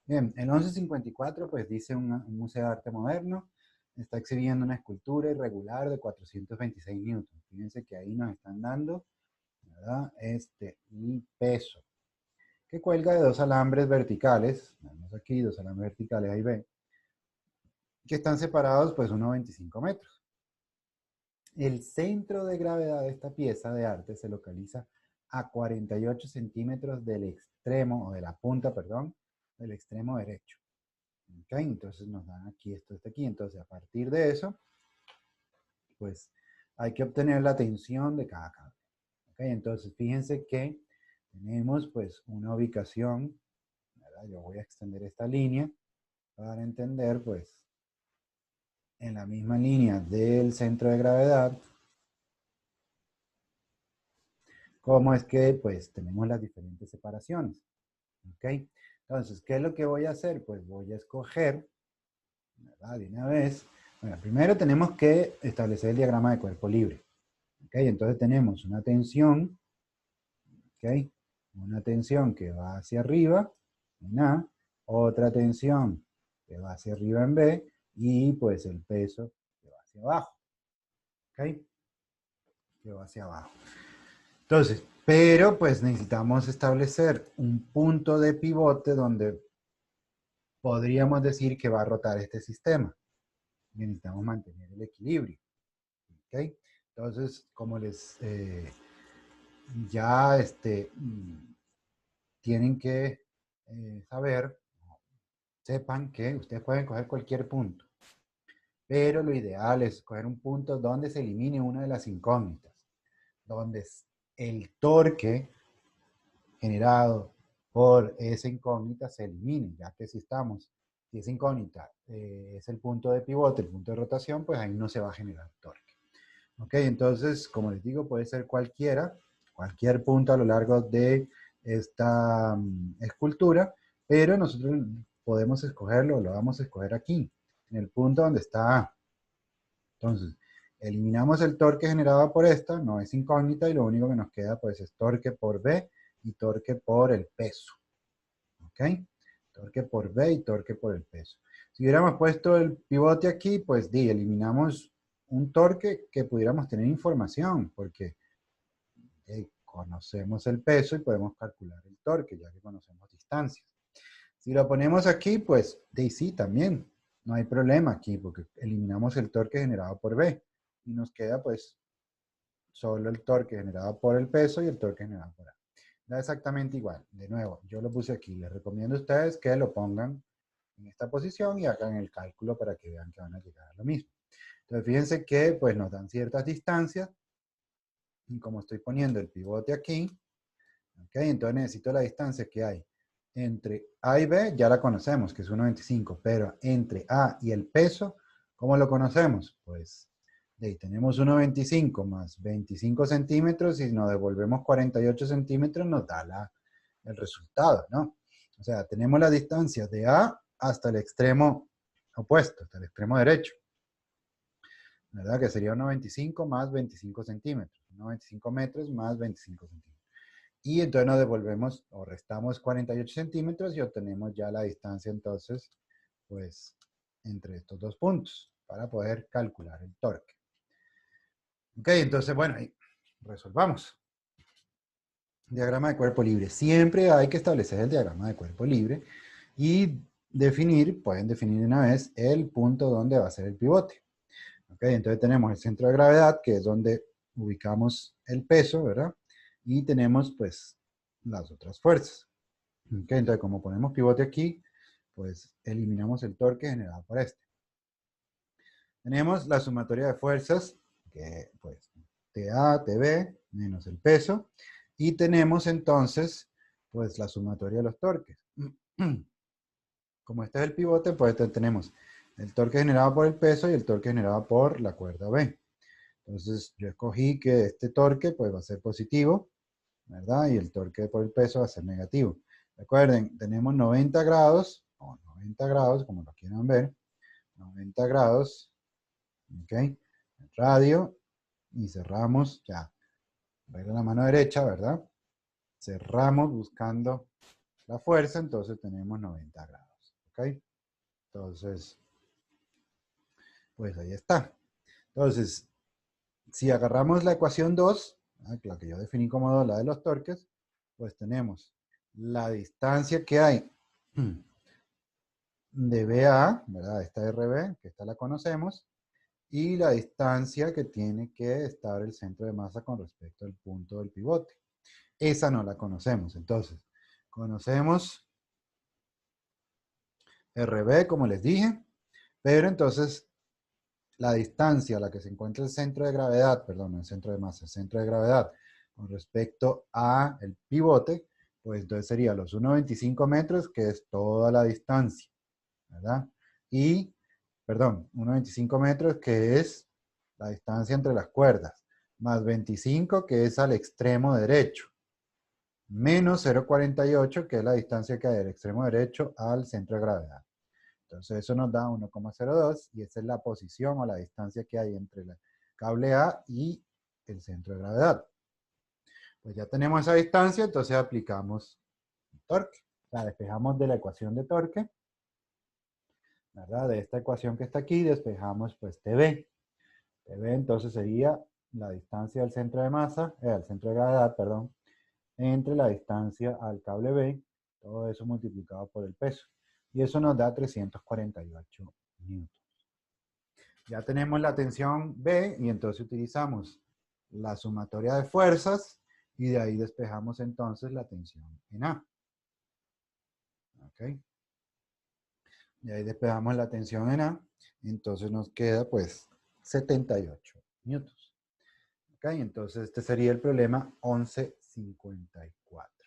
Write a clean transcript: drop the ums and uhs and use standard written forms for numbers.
Bien, el 1154 pues dice un museo de arte moderno, está exhibiendo una escultura irregular de 426 newtons. Fíjense que ahí nos están dando, ¿verdad? El peso, que cuelga de dos alambres verticales, vemos aquí dos alambres verticales, ahí ven, que están separados pues unos 25 metros. El centro de gravedad de esta pieza de arte se localiza a 48 centímetros del extremo, o de la punta, perdón, del extremo derecho. ¿Ok? Entonces nos dan aquí esto está aquí. Entonces a partir de eso, pues hay que obtener la tensión de cada cable. ¿Ok? Entonces fíjense que tenemos pues una ubicación, ¿verdad? Yo voy a extender esta línea para entender pues en la misma línea del centro de gravedad cómo es que pues tenemos las diferentes separaciones. ¿Ok? Entonces, ¿qué es lo que voy a hacer? Pues voy a escoger, ¿verdad? De una vez. Bueno, primero tenemos que establecer el diagrama de cuerpo libre. ¿Ok? Entonces tenemos una tensión, ¿ok? Una tensión que va hacia arriba en A, otra tensión que va hacia arriba en B y pues el peso que va hacia abajo. ¿Ok? Que va hacia abajo. Entonces, pero pues necesitamos establecer un punto de pivote donde podríamos decir que va a rotar este sistema. Necesitamos mantener el equilibrio. ¿Ok? Entonces, como les ya tienen que saber, sepan que ustedes pueden coger cualquier punto, pero lo ideal es coger un punto donde se elimine una de las incógnitas, donde el torque generado por esa incógnita se elimine, ya que si esa incógnita es el punto de pivote, el punto de rotación, pues ahí no se va a generar torque. Ok, entonces, como les digo, puede ser cualquier punto a lo largo de esta escultura, pero nosotros podemos escogerlo, lo vamos a escoger aquí, en el punto donde está A. Entonces, eliminamos el torque generado por esta, no es incógnita, y lo único que nos queda pues es torque por B y torque por el peso. ¿Ok? Torque por B y torque por el peso. Si hubiéramos puesto el pivote aquí, pues eliminamos un torque que pudiéramos tener información, porque conocemos el peso y podemos calcular el torque, ya que conocemos distancias. Si lo ponemos aquí, pues sí, también, no hay problema aquí, porque eliminamos el torque generado por B, y nos queda pues solo el torque generado por el peso y el torque generado por A. Da exactamente igual. De nuevo, yo lo puse aquí. Les recomiendo a ustedes que lo pongan en esta posición y hagan el cálculo para que vean que van a llegar a lo mismo. Entonces, fíjense que pues nos dan ciertas distancias. Y como estoy poniendo el pivote aquí, ¿okay? Entonces necesito la distancia que hay entre A y B, ya la conocemos, que es 1,25, pero entre A y el peso, ¿cómo lo conocemos? Pues tenemos 1,25 más 25 centímetros y nos devolvemos 48 centímetros, nos da el resultado, ¿no? O sea, tenemos la distancia de A hasta el extremo opuesto, hasta el extremo derecho, ¿verdad? Que sería 1,25 más 25 centímetros, 1,25 metros más 25 centímetros. Y entonces nos devolvemos o restamos 48 centímetros y obtenemos ya la distancia entonces, pues, entre estos dos puntos para poder calcular el torque. Ok, entonces, bueno, ahí resolvamos. Diagrama de cuerpo libre. Siempre hay que establecer el diagrama de cuerpo libre y pueden definir una vez el punto donde va a ser el pivote. Ok, entonces tenemos el centro de gravedad, que es donde ubicamos el peso, ¿verdad? Y tenemos, pues, las otras fuerzas. Ok, entonces como ponemos pivote aquí, pues eliminamos el torque generado por este. Tenemos la sumatoria de fuerzas, que pues TA, TB, menos el peso. Y tenemos entonces, pues la sumatoria de los torques. Como este es el pivote, pues tenemos el torque generado por el peso y el torque generado por la cuerda B. Entonces yo escogí que este torque pues va a ser positivo, ¿verdad? Y el torque por el peso va a ser negativo. Recuerden, tenemos 90 grados, o 90 grados, como lo quieran ver, 90 grados, ¿ok? Radio, y cerramos ya. Regla la mano derecha, ¿verdad? Cerramos buscando la fuerza, entonces tenemos 90 grados. ¿Ok? Entonces, pues ahí está. Entonces, si agarramos la ecuación 2, la que yo definí como 2, la de los torques, pues tenemos la distancia que hay de BA, ¿verdad? Esta RB, que esta la conocemos, y la distancia que tiene que estar el centro de masa con respecto al punto del pivote. Esa no la conocemos. Entonces, conocemos RB, como les dije, pero entonces la distancia a la que se encuentra el centro de gravedad, perdón, el centro de masa, el centro de gravedad con respecto a el pivote, pues entonces sería los 1,25 metros, que es toda la distancia, ¿verdad? Y, perdón, 1,25 metros, que es la distancia entre las cuerdas, más 25, que es al extremo derecho, menos 0,48, que es la distancia que hay del extremo derecho al centro de gravedad. Entonces eso nos da 1,02 y esa es la posición o la distancia que hay entre el cable A y el centro de gravedad. Pues ya tenemos esa distancia, entonces aplicamos el torque. La despejamos de la ecuación de torque, ¿verdad? De esta ecuación que está aquí, despejamos pues TB. TB entonces sería la distancia del centro de masa, al centro de gravedad, perdón, entre la distancia al cable B, todo eso multiplicado por el peso. Y eso nos da 348 newtons. Ya tenemos la tensión B y entonces utilizamos la sumatoria de fuerzas y de ahí despejamos entonces la tensión en A. ¿Ok? Y ahí despejamos la tensión en A, entonces nos queda pues 78 newtons. ¿Ok? Entonces este sería el problema 1154.